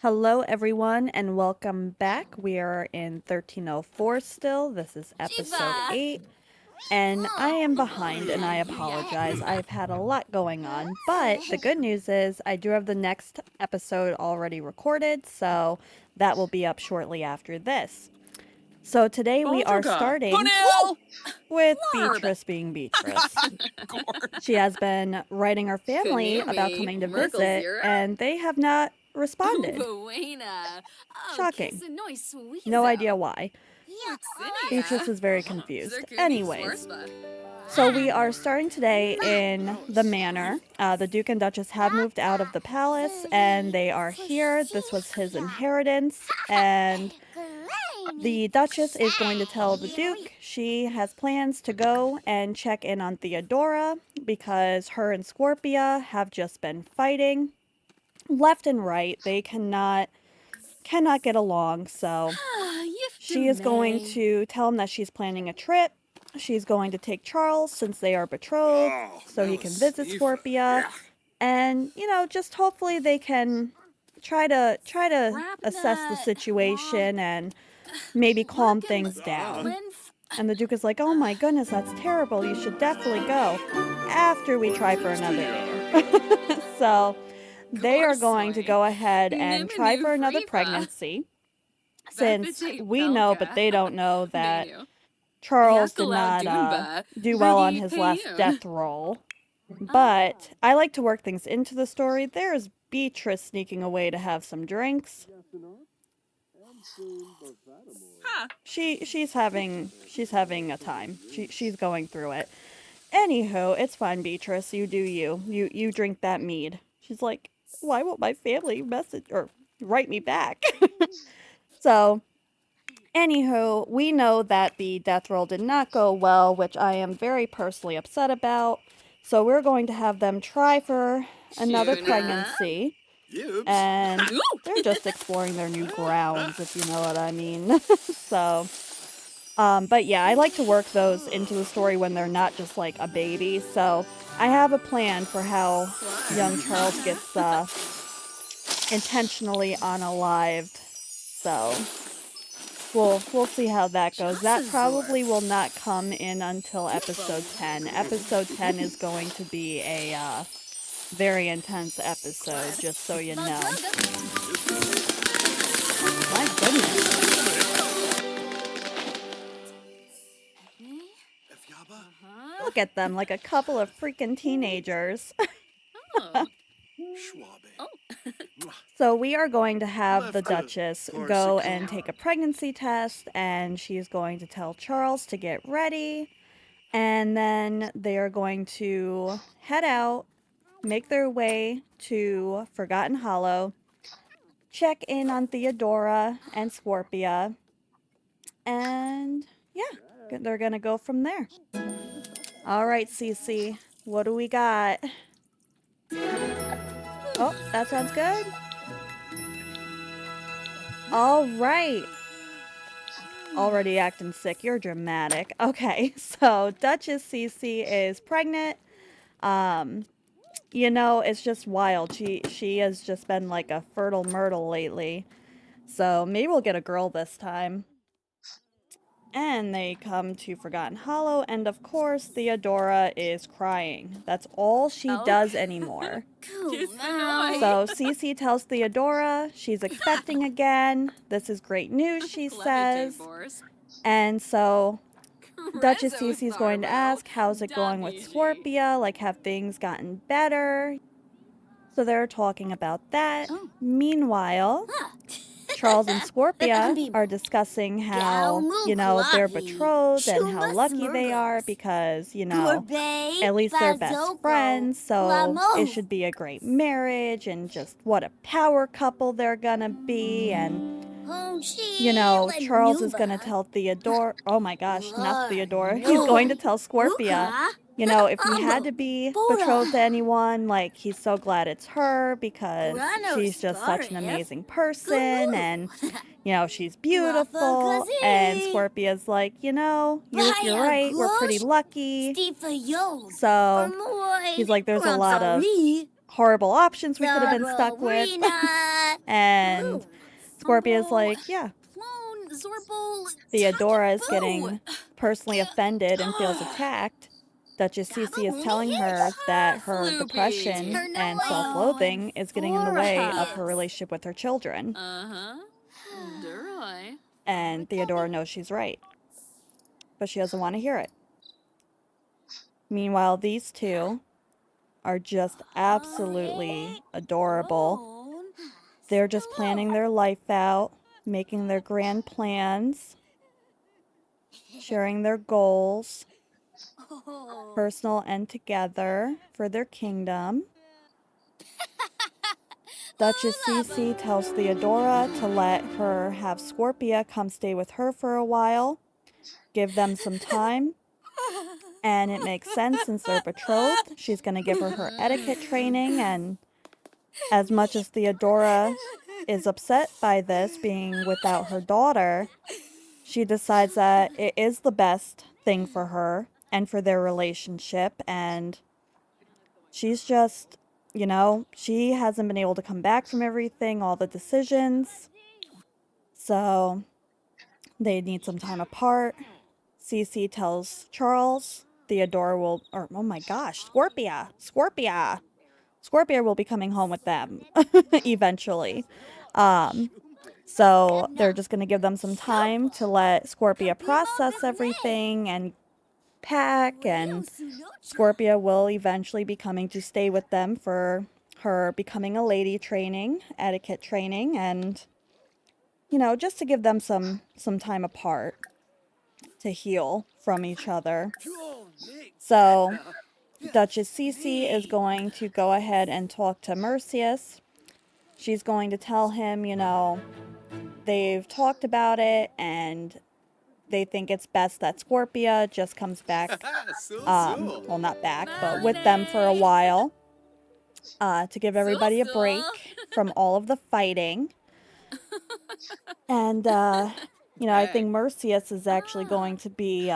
Hello, everyone, and welcome back. We are in 1304 still. This is episode 8, and I am behind, and I apologize. I've had a lot going on, but the good news is I do have the next episode already recorded, so that will be up shortly after this. So today we are starting with Beatrice being Beatrice. She has been writing her family about coming to visit, and they have not responded. Shocking. No idea why. Beatrice is very confused. Anyways, so we are starting today in the manor. The Duke and Duchess have moved out of the palace, and they are here. This was his inheritance, and the Duchess is going to tell the Duke she has plans to go and check in on Theodora because her and Scorpia have just been fighting left and right. They cannot get along, so she is going to tell him that she's planning a trip. She's going to take Charles since they are betrothed so he can visit Scorpia, and just hopefully they can try to assess the situation and maybe calm things down. And the Duke is like, oh my goodness, that's terrible. You should definitely go after we try for another year. So they are going to go ahead and try for another pregnancy, since we know but they don't know that Charles did not do well on his last death roll. But I like to work things into the story. There's Beatrice sneaking away to have some drinks. She's having a time. She's going through it. Anywho, it's fine, Beatrice. You do you. You drink that mead. She's like, why won't my family message or write me back? So, anywho, we know that the death roll did not go well, which I am very personally upset about. So we're going to have them try for another pregnancy. And they're just exploring their new grounds, if you know what I mean. So, but yeah, I like to work those into the story when they're not just like a baby. So I have a plan for how young Charles gets intentionally unalived. So we'll see how that goes. That probably will not come in until episode 10. Episode 10 is going to be a very intense episode, just so you know. My goodness. Look at them, like a couple of freaking teenagers. So we are going to have the Duchess go and take a pregnancy test, and she's going to tell Charles to get ready, and then they are going to head out, make their way to Forgotten Hollow, check in on Theodora and Scorpia, and yeah, they're gonna go from there. All right, Cece, what do we got? Oh, that sounds good. All right. Already acting sick. You're dramatic. Okay, so Duchess Cece is pregnant. It's just wild. She has just been like a fertile myrtle lately. So maybe we'll get a girl this time. And they come to Forgotten Hollow, and of course, Theodora is crying. That's all she does anymore. So Cece tells Theodora she's expecting again. This is great news, she says. And so Duchess Cece is going to ask, how's it going with Scorpia? Like, have things gotten better? So they're talking about that. Meanwhile, Charles and Scorpia are discussing how, they're betrothed and how lucky they are because, at least they're best friends, so it should be a great marriage and just what a power couple they're gonna be. And, Charles is gonna tell Theodora, oh my gosh, not Theodora, he's going to tell Scorpia, if he had to be betrothed to anyone, like, he's so glad it's her because she's just such an amazing person and, she's beautiful. And Scorpia's like, you're right, we're pretty lucky. So he's like, there's a lot of horrible options we could have been stuck with. And Scorpia's like, yeah. Theodora is getting personally offended and feels attacked. Duchess Cece is telling her that her depression and self-loathing is getting in the way of her relationship with her children. And Theodora knows she's right, but she doesn't want to hear it. Meanwhile, these two are just absolutely adorable. They're just planning their life out, making their grand plans, sharing their goals, personal and together, for their kingdom. Duchess Cece tells Theodora to let her have Scorpia come stay with her for a while, give them some time, and it makes sense since they're betrothed. She's going to give her etiquette training, and as much as Theodora is upset by this being without her daughter, she decides that it is the best thing for her and for their relationship, and she's just, she hasn't been able to come back from everything, all the decisions, so they need some time apart. Cece tells Charles Theodora will, or oh my gosh, Scorpia will be coming home with them eventually. So they're just going to give them some time to let Scorpia process everything and pack, and Scorpia will eventually be coming to stay with them for her becoming a lady training, etiquette training, and, just to give them some time apart to heal from each other. So Duchess Cece is going to go ahead and talk to Mercius. She's going to tell him, they've talked about it and they think it's best that Scorpia just comes back, well, not back, but with them for a while, to give everybody a break from all of the fighting. And, I think Mercius is actually going to be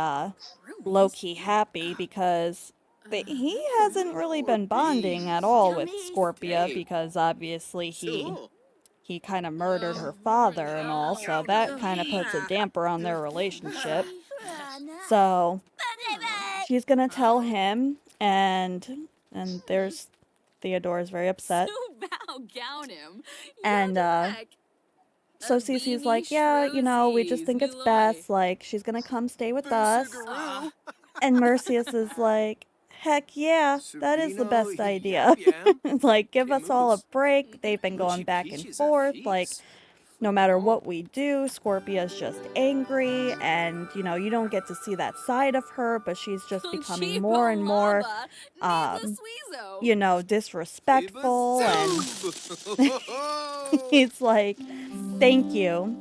low-key happy because he hasn't really been bonding at all with Scorpia because obviously he kind of murdered her father and all, so that kind of puts a damper on their relationship. So she's gonna tell him, and there's Theodora's very upset. And so Cece's like, yeah, we just think it's best, like, she's gonna come stay with us. And Mercius is like, heck yeah, that is the best idea. Like, give us all a break. They've been going back and forth, like, no matter what we do, Scorpia's just angry, and, you don't get to see that side of her, but she's just becoming more and more, disrespectful, and he's like, thank you.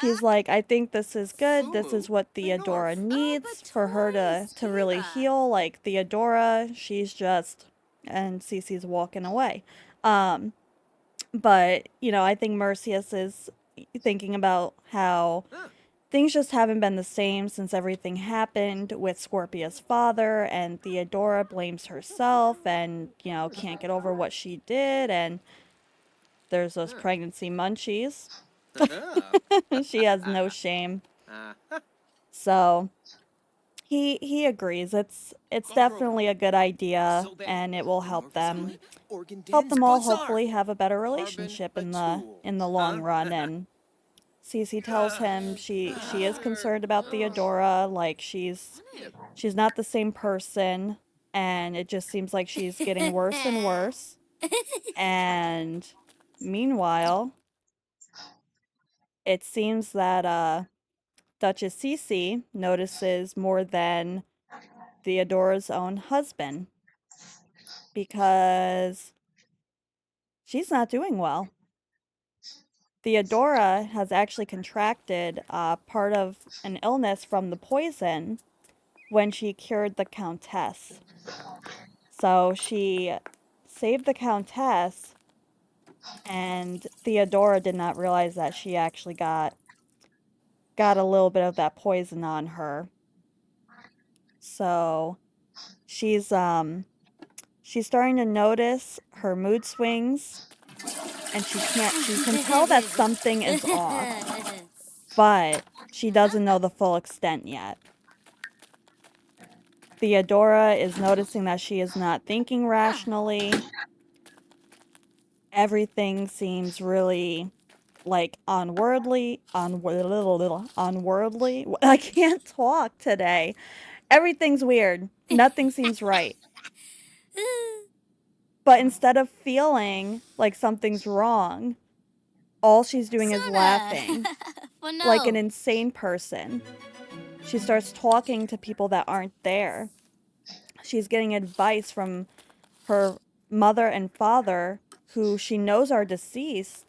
He's like, I think this is good. This is what Theodora needs for her to really heal. Like, Theodora, she's just, and Cece's walking away. But, I think Mercius is thinking about how things just haven't been the same since everything happened with Scorpia's father, and Theodora blames herself and, can't get over what she did, and there's those pregnancy munchies. She has no shame. So he agrees. It's definitely a good idea, and it will help them all hopefully have a better relationship in the long run. And Cece tells him she is concerned about Theodora, like she's not the same person, and it just seems like she's getting worse and worse. And meanwhile, it seems that Duchess Cece notices more than Theodora's own husband, because she's not doing well. Theodora has actually contracted part of an illness from the poison when she cured the Countess. So she saved the Countess, and Theodora did not realize that she actually got a little bit of that poison on her. So she's starting to notice her mood swings, and she can tell that something is off, but she doesn't know the full extent yet. Theodora is noticing that she is not thinking rationally. Everything seems really, like, unworldly. I can't talk today. Everything's weird. Nothing seems right. But instead of feeling like something's wrong, all she's doing is laughing like an insane person. She starts talking to people that aren't there. She's getting advice from her mother and father, who she knows are deceased,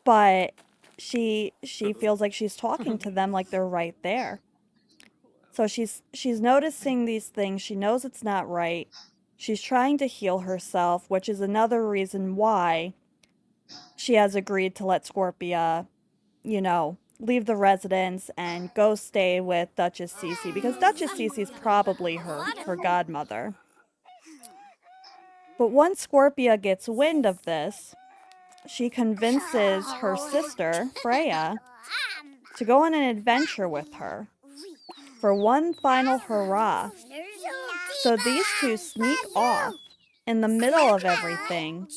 but she feels like she's talking to them like they're right there. So she's noticing these things. She knows it's not right. She's trying to heal herself, which is another reason why she has agreed to let Scorpia, leave the residence and go stay with Duchess Cece, because Duchess Cece's probably her godmother. But once Scorpia gets wind of this, she convinces her sister, Freya, to go on an adventure with her for one final hurrah. So these two sneak off in the middle of everything,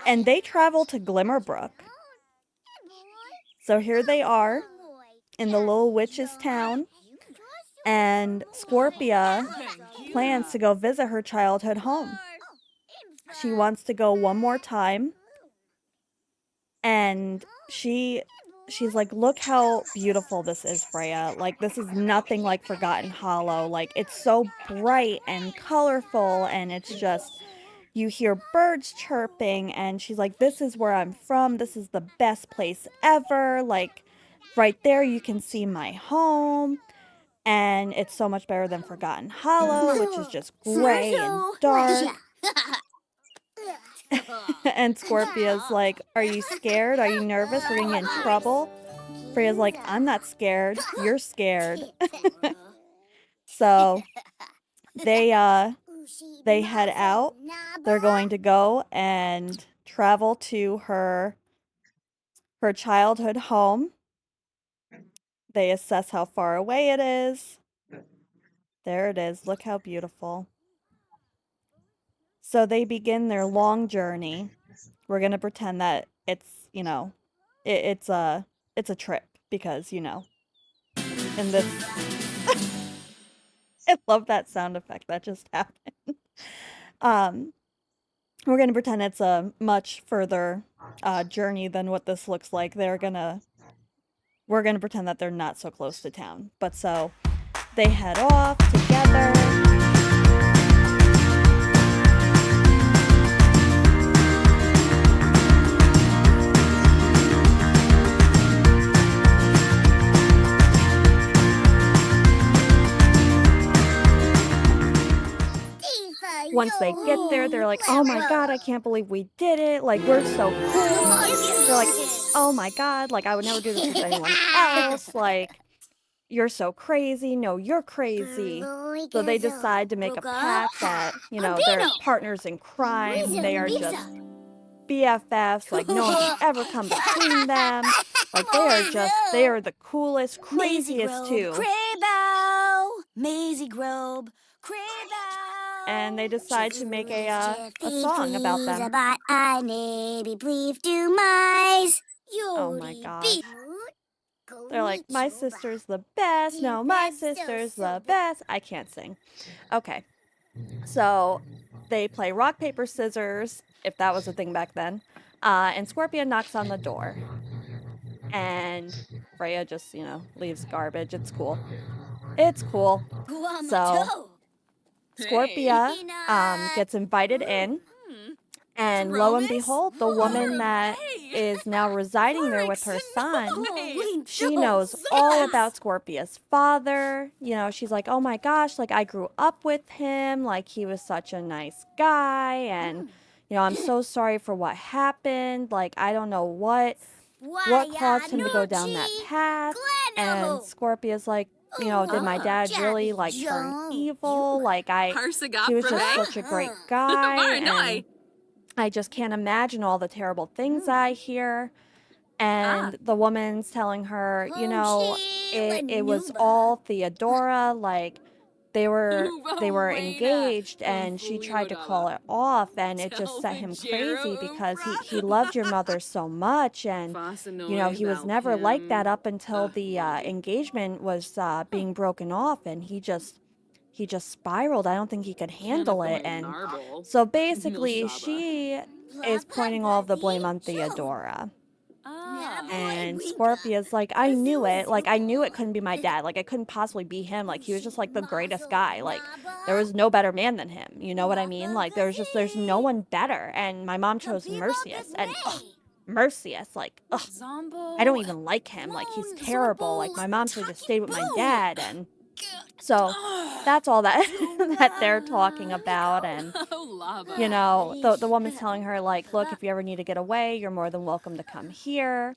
and they travel to Glimmerbrook. So here they are in the little witch's town, and Scorpia plans to go visit her childhood home. She wants to go one more time, and she's like, look how beautiful this is, Freya. Like, this is nothing like Forgotten Hollow. Like, it's so bright and colorful, and it's just, you hear birds chirping, and she's like, this is where I'm from. This is the best place ever. Like, right there you can see my home, and it's so much better than Forgotten Hollow, which is just gray and dark. And Scorpia's like, are you scared? Are you nervous? We're gonna get in trouble? Freya's like, I'm not scared. You're scared. So they head out. They're going to go and travel to her childhood home. They assess how far away it is. There it is. Look how beautiful. So they begin their long journey. We're going to pretend that it's, it's a trip, because, in this I love that sound effect that just happened. We're going to pretend it's a much further journey than what this looks like. We're going to pretend that they're not so close to town. But so they head off together. Once they get there, they're like, oh my god, I can't believe we did it. Like, we're so cool. They're like, oh my god, like, I would never do this with anyone else. Like, you're so crazy. No, you're crazy. So they decide to make a pact that, they're partners in crime. They are just BFFs. Like, no one can ever come between them. Like, they are the coolest, craziest two. Maisie Grobe, and they decide to make a song about them. Oh my gosh. They're like, my sister's the best. No, my sister's the best. I can't sing. Okay. So they play rock, paper, scissors, if that was a thing back then. And Scorpia knocks on the door. And Freya just, leaves garbage. It's cool. It's cool. So Scorpia gets invited in. And lo and behold, the woman that is now residing there with her son, she knows all about Scorpia's father. She's like, oh my gosh, like, I grew up with him. Like, he was such a nice guy. And, I'm so sorry for what happened. Like, I don't know what caused him to go down that path. And Scorpia's like, did my dad really, like, turn evil? Like, he was just such a great guy. And I just can't imagine all the terrible things I hear. And the woman's telling her, it was all Theodora, like they were engaged and she tried to call it off and it just set him crazy because he loved your mother so much and he was never like that up until the engagement was being broken off and he just spiraled. I don't think he could handle it. And so basically she is pointing all of the blame on Theodora. And Scorpia's like, I knew it. Like, I knew it couldn't be my dad. Like, it couldn't possibly be him. Like, he was just like the greatest guy. Like, there was no better man than him. You know what I mean? Like, there's no one better. And my mom chose Mercius. And Mercius, like, ugh, I don't even like him. Like, he's terrible. Like, my mom should have just stayed with my dad. And so that's all that that they're talking about. And the woman's telling her, like, look, if you ever need to get away, you're more than welcome to come here.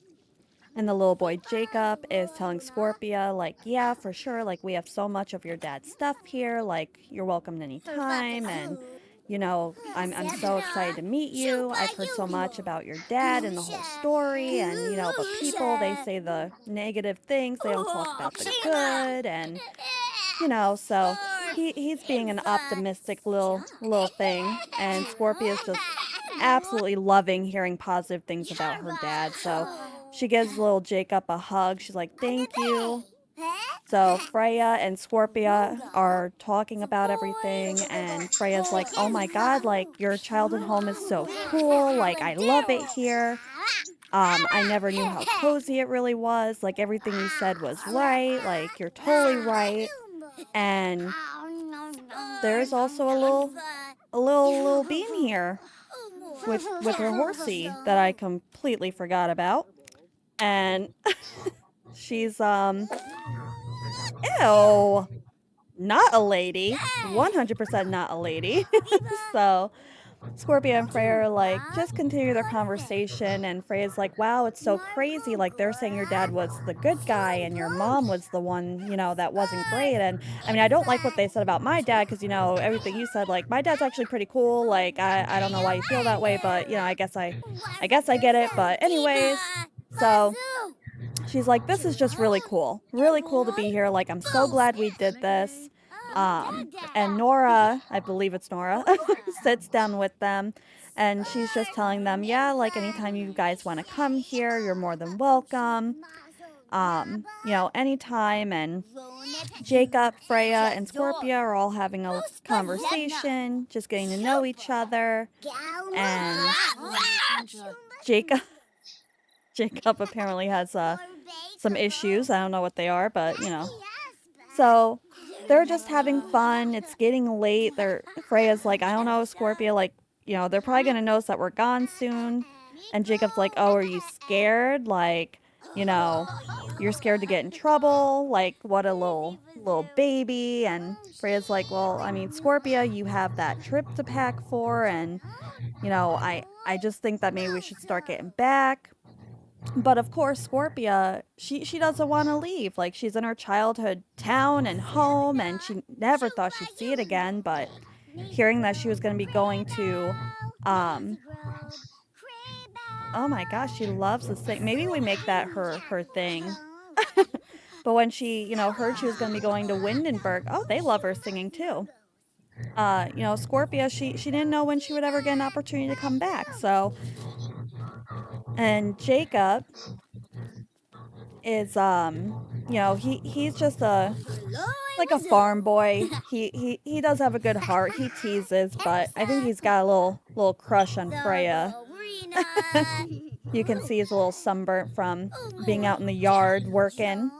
And the little boy Jacob is telling Scorpia, like, yeah, for sure, like, we have so much of your dad's stuff here, like, you're welcome anytime, and, I'm so excited to meet you. I've heard so much about your dad and the whole story, and, but people, they say the negative things, they don't talk about the good, and, so he's being an optimistic little thing, and Scorpia's just absolutely loving hearing positive things about her dad, so she gives little Jacob a hug. She's like, thank you. So Freya and Scorpia are talking about everything, and Freya's like, oh my god, like, your childhood home is so cool. Like, I love it here. I never knew how cozy it really was. Like, everything you said was right. Like, you're totally right. And there's also a little bean here with her horsey that I completely forgot about. And she's, ew, not a lady. 100% not a lady. So Scorpia and Freya are like, just continue their conversation. And Freya's like, wow, it's so crazy. Like, they're saying your dad was the good guy and your mom was the one, that wasn't great. And I mean, I don't like what they said about my dad because, everything you said, like, my dad's actually pretty cool. Like, I don't know why you feel that way, but, I guess I get it. But anyways, so she's like, this is just really cool. Really cool to be here. Like, I'm so glad we did this. And Nora, I believe it's Nora, sits down with them and she's just telling them, yeah, like anytime you guys want to come here, you're more than welcome. Anytime. And Jacob, Freya, and Scorpia are all having a conversation, just getting to know each other. And Jacob apparently has some issues. I don't know what they are, but So they're just having fun. It's getting late. Freya's like, I don't know, Scorpia, like, they're probably gonna notice that we're gone soon. And Jacob's like, oh, are you scared? Like, you're scared to get in trouble. Like, what a little baby. And Freya's like, well, I mean, Scorpia, you have that trip to pack for, and I just think that maybe we should start getting back. But of course, Scorpia, she doesn't want to leave. Like, she's in her childhood town and home, and she never thought she'd see it again. But hearing that she was going to be going to, oh my gosh, she loves to sing. Maybe we make that her thing. But when she, heard she was going to be going to Windenburg, oh, they love her singing too. Scorpia, she didn't know when she would ever get an opportunity to come back. So, and Jacob is he's just like a farm boy. He does have a good heart. He teases, but I think he's got a little crush on Freya. You can see he's a little sunburnt from being out in the yard working.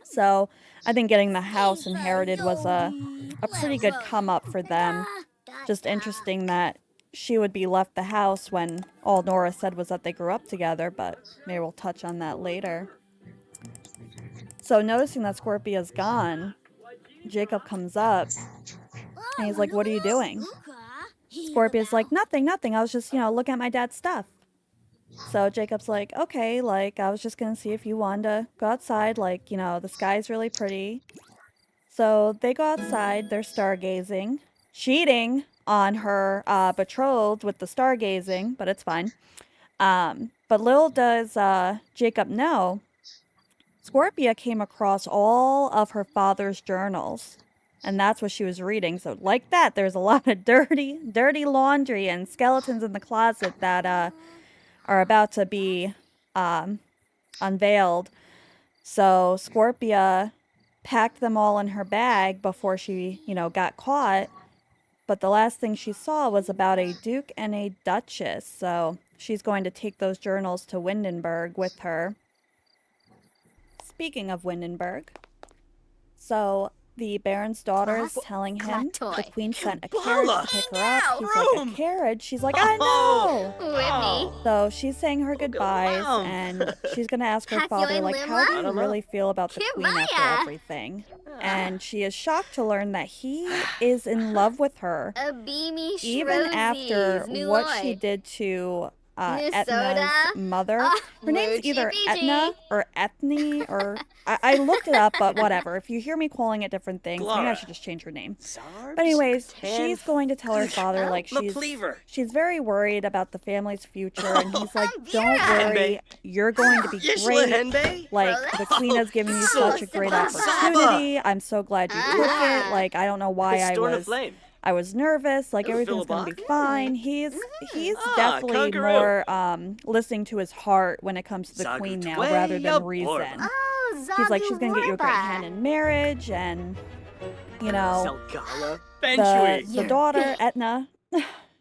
So I think getting the house inherited was a pretty good come up for them. Just interesting that she would be left the house when all Nora said was that they grew up together, but maybe we'll touch on that later. So noticing that Scorpia's gone, Jacob comes up and he's like, what are you doing? Scorpia's like, nothing. I was just, looking at my dad's stuff. So Jacob's like, okay, like, I was just gonna see if you wanted to go outside. Like, the sky's really pretty. So they go outside, they're stargazing. cheating on her betrothed with the stargazing, but it's fine. But little does Jacob know, Scorpia came across all of her father's journals. And that's what she was reading. So like that, there's a lot of dirty laundry and skeletons in the closet that are about to be unveiled. So Scorpia packed them all in her bag before she, got caught. But the last thing she saw was about a duke and a duchess. So she's going to take those journals to Windenburg with her. Speaking of Windenburg, so the Baron's daughter is telling him the queen sent a carriage to pick her up. He's like, a carriage? She's like, I know! So she's saying her goodbyes, and she's going to ask her father, like, how do you really feel about the queen after everything? And she is shocked to learn that he is in love with her, even after what she did to Etna's mother. Her name's either Etna or Ethne, or I looked it up, but whatever. If you hear me calling it different things, maybe I should just change her name. But anyways, she's going to tell her father, like, she's very worried about the family's future, and he's like, don't worry, you're going to be great. Like, the queen has given you such a great opportunity. I'm so glad you took it. Like, I don't know why I was nervous, like everything's gonna be fine. He's definitely more listening to his heart when it comes to the queen now rather than reason. He's like, she's gonna get you a great hand in marriage, and the daughter, Etna,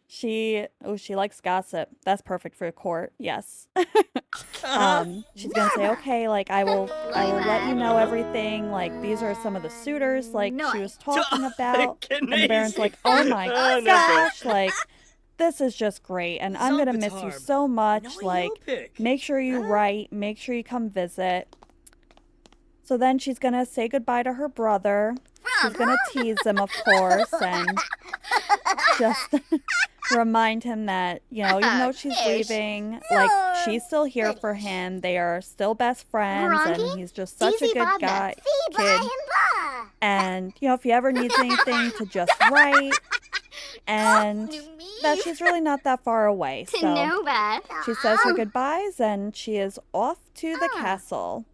she likes gossip. That's perfect for a court, yes. She's gonna say, okay, like I will let you know everything. Like these are some of the suitors like she was talking about. And the Baron's like, oh my gosh, like this is just great, and I'm gonna miss you so much. Like, make sure you write, make sure you come visit. So then she's gonna say goodbye to her brother. She's gonna tease him, of course, and just remind him that, even though she's leaving, like, she's still here for him. They are still best friends, and he's just such a good kid. And, if he ever needs anything, to just write. And that she's really not that far away. So she says her goodbyes, and she is off to the castle.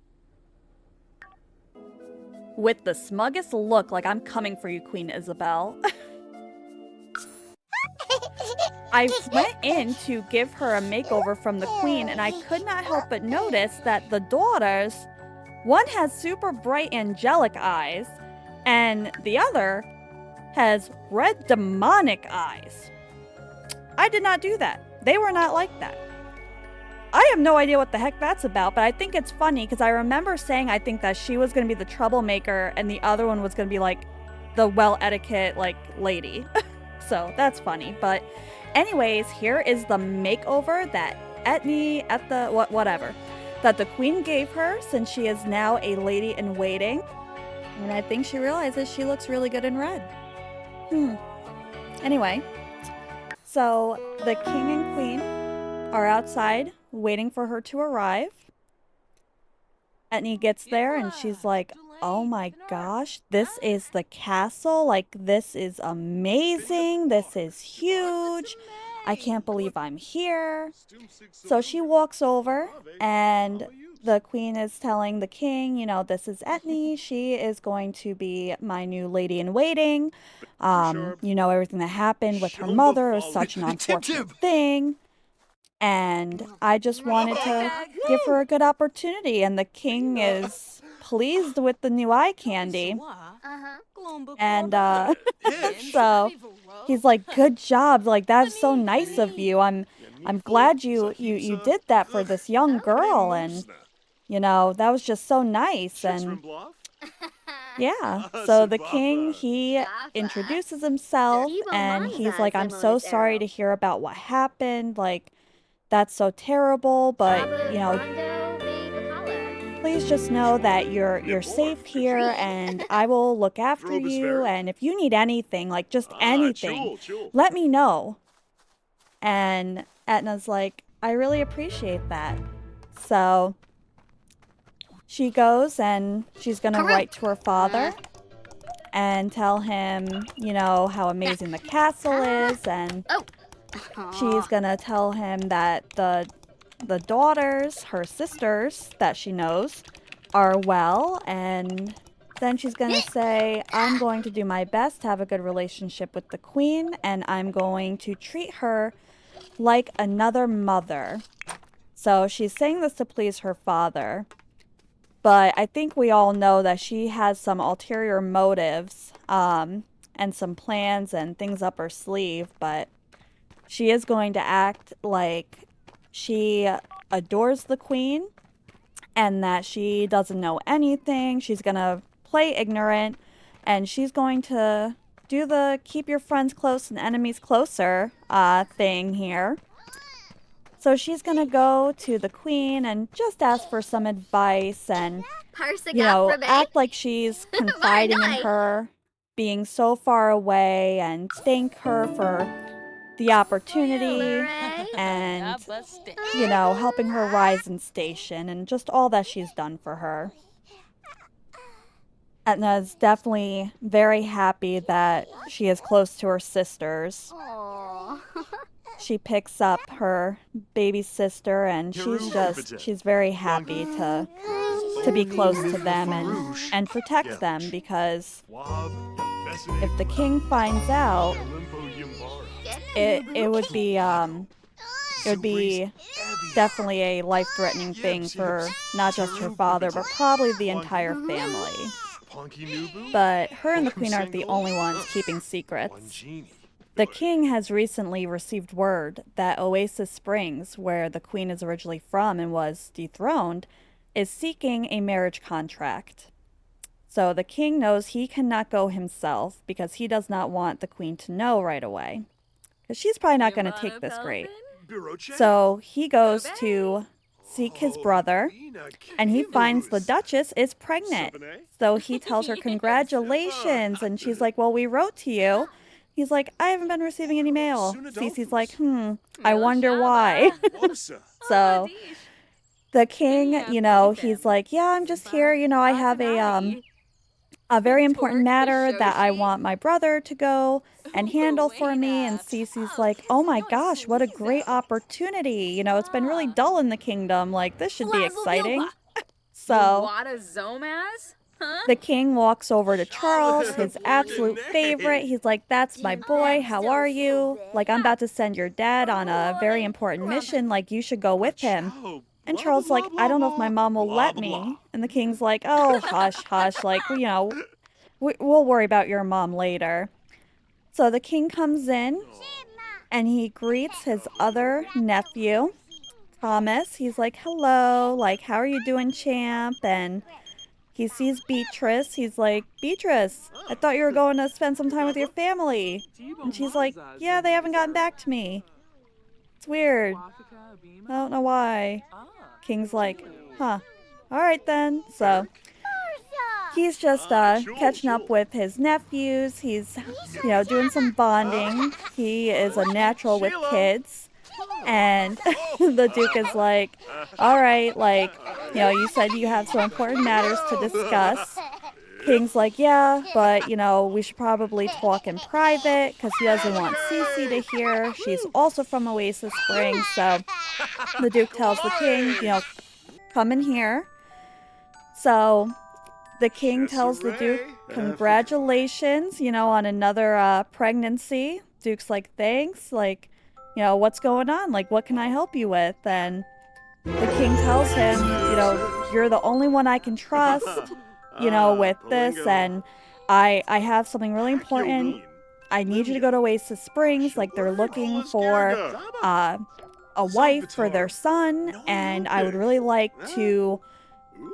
With the smuggest look, like I'm coming for you, Queen Isabel. I went in to give her a makeover from the queen, and I could not help but notice that the daughters, one has super bright angelic eyes, and the other has red demonic eyes. I did not do that. They were not like that. I have no idea what the heck that's about, but I think it's funny because I remember saying I think that she was going to be the troublemaker and the other one was going to be like the well-etiquette like lady. So that's funny. But anyways, here is the makeover that whatever, that the queen gave her since she is now a lady in waiting. And I think she realizes she looks really good in red. Anyway, so the king and queen are outside waiting for her to arrive. Etnie gets there and she's like, oh my gosh, this is the castle. Like, this is amazing. This is huge. I can't believe I'm here. So she walks over and the queen is telling the king, this is Etnie. She is going to be my new lady in waiting. Everything that happened with her mother was such an unfortunate thing. And I just wanted to give her a good opportunity. And the king is pleased with the new eye candy. And so he's like, good job. Like, that's so nice of you. I'm glad you did that for this young girl. And, that was just so nice. And yeah, so the king, he introduces himself and he's like, I'm so sorry to hear about what happened. Like, that's so terrible, but, please just know that you're safe here and I will look after you. And if you need anything, like just anything, let me know. And Etna's like, I really appreciate that. So she goes and she's going to write to her father. and tell him, you know, how amazing the castle is, and she's gonna tell him that the daughters, her sisters that she knows, are well, and then she's gonna say, I'm going to do my best to have a good relationship with the queen, and I'm going to treat her like another mother. So she's saying this to please her father, but I think we all know that she has some ulterior motives, and some plans and things up her sleeve, but she is going to act like she adores the queen and that she doesn't know anything. She's going to play ignorant, and she's going to do the keep your friends close and enemies closer thing here. So she's going to go to the queen and just ask for some advice and, you know, act like she's confiding in her, being so far away, and thank her for the opportunity and, you know, helping her rise in station and just all that she's done for her. Etna's definitely very happy that she is close to her sisters. She picks up her baby sister, and she's very happy to be close to them and protect them, because if the king finds out, it would be definitely a life-threatening thing for not just her father, but probably the entire family. But her and the queen aren't the only ones keeping secrets. The king has recently received word that Oasis Springs, where the queen is originally from and was dethroned, is seeking a marriage contract. So the king knows he cannot go himself because he does not want the queen to know right away, because she's probably not going to take this great. So he goes to seek his brother, and he finds the Duchess is pregnant. So he tells her congratulations, and she's like, well, we wrote to you. He's like, I haven't been receiving any mail. Cece's like, I wonder why. So the king, you know, he's like, yeah, I'm just here. You know, I have a very important matter that I want my brother to go and handle for me. And Cece's like, oh my gosh, what a great opportunity. You know, it's been really dull in the kingdom. Like, this should be exciting. So the king walks over to Charles, his absolute favorite. He's like, that's my boy. How are you? Like, I'm about to send your dad on a very important mission. Like, you should go with him. And Charles' like, I don't know if my mom will let me. And the king's like, oh, hush, hush. Like, you know, we'll worry about your mom later. So the king comes in, and he greets his other nephew, Thomas. He's like, hello, like, how are you doing, champ? And he sees Beatrice. He's like, Beatrice, I thought you were going to spend some time with your family. And she's like, yeah, they haven't gotten back to me. It's weird. I don't know why. King's like, huh. All right then. So he's just catching up with his nephews. He's, you know, doing some bonding. He is a natural with kids. And the Duke is like, all right, like, you know, you said you have some important matters to discuss. King's like, yeah, but, you know, we should probably talk in private because he doesn't want Cece to hear. She's also from Oasis Springs. So the Duke tells the king, you know, come in here. So the king tells the Duke, congratulations, you know, on another pregnancy. Duke's like, thanks. Like, you know, what's going on? Like, what can I help you with? And the king tells him, you know, you're the only one I can trust, you know, with this. And I have something really important. I need you to go to Oasis Springs. Like, they're looking for a wife for their son. And I would really like to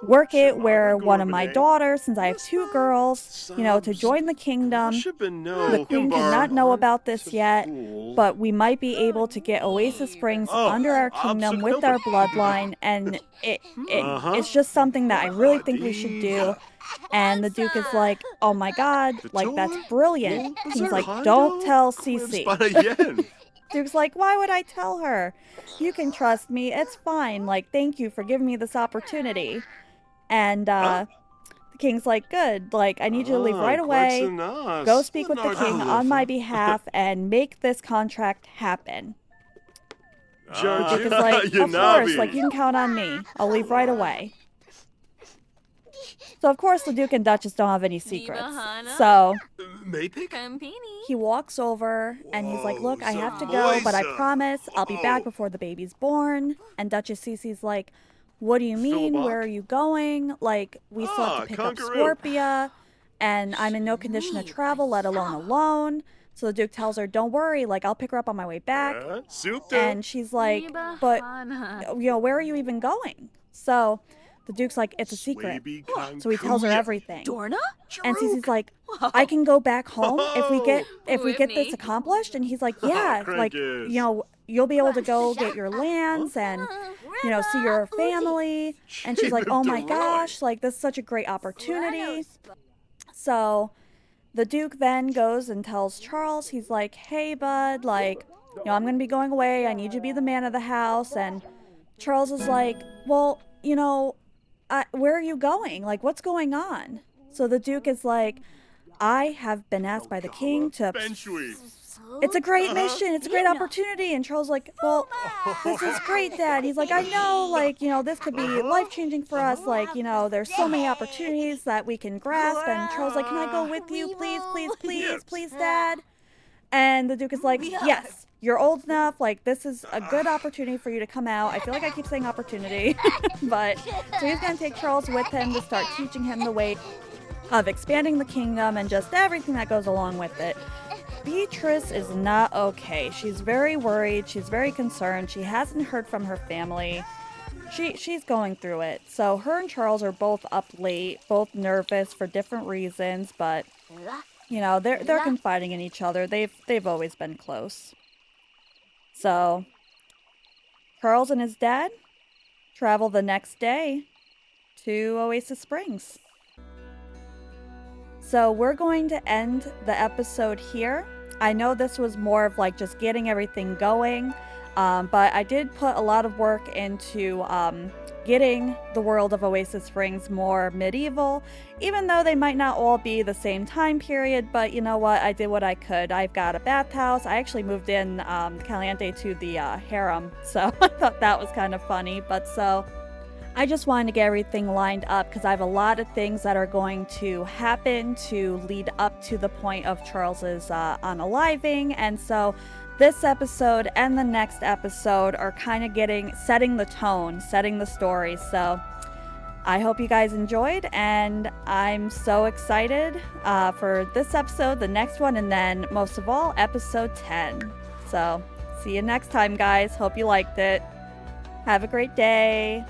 work it where one of my daughters, since I have two girls, you know, to join the kingdom. The queen cannot know about this yet, but we might be able to get Oasis Springs under our kingdom with our bloodline, and it's just something that I really think we should do. And the Duke is like, oh my god, like, that's brilliant. He's like, don't tell Cece. Duke's like, why would I tell her? You can trust me, it's fine. Like, thank you for giving me this opportunity. And the king's like, good, like, I need you to leave right away, go speak with the king on my behalf, and make this contract happen. The Duke is like, of course, like, you can count on me. I'll leave right away. So, of course, the Duke and Duchess don't have any secrets. So, he walks over, and he's like, look, I have to go, but I promise I'll be back before the baby's born. And Duchess Cece's like, what do you mean? Where are you going? Like, we still have to pick up Scorpia, and I'm in no condition to travel, let alone alone. So the Duke tells her, don't worry, like, I'll pick her up on my way back. And she's like, but, where are you even going? So the Duke's like, it's a secret. So he tells her everything. And Cece's like, I can go back home if we get this accomplished. And he's like, yeah, like, you'll be able to go get your lands and, see your family. And she's like, oh my gosh, like, this is such a great opportunity. So the Duke then goes and tells Charles, he's like, hey, bud, like, I'm going to be going away. I need you to be the man of the house. And Charles is like, well, where are you going? Like, what's going on? So the Duke is like, I have been asked by the king to... It's a great mission. It's a great opportunity. And Charles is like, well, this is great, Dad. He's like, I know, like, this could be life-changing for us. Like, there's so many opportunities that we can grasp. And Charles is like, can I go with you? Please, please, please, please, Dad. And the Duke is like, yes, you're old enough. Like, this is a good opportunity for you to come out. I feel like I keep saying opportunity. But, so he's going to take Charles with him to start teaching him the way of expanding the kingdom and just everything that goes along with it. Beatrice is not okay. She's very worried. She's very concerned. She hasn't heard from her family. She's going through it. So her and Charles are both up late, both nervous for different reasons, but they're confiding in each other. They've always been close. So Charles and his dad travel the next day to Oasis Springs. So we're going to end the episode here. I know this was more of like just getting everything going, but I did put a lot of work into getting the world of Oasis Springs more medieval, even though they might not all be the same time period, but you know what, I did what I could. I've got a bathhouse. I actually moved in Caliente to the harem, so I thought that was kind of funny, but so... I just wanted to get everything lined up because I have a lot of things that are going to happen to lead up to the point of Charles's unaliving. And so this episode and the next episode are kind of setting the tone, setting the story. So I hope you guys enjoyed, and I'm so excited for this episode, the next one, and then most of all, episode 10. So see you next time, guys. Hope you liked it. Have a great day.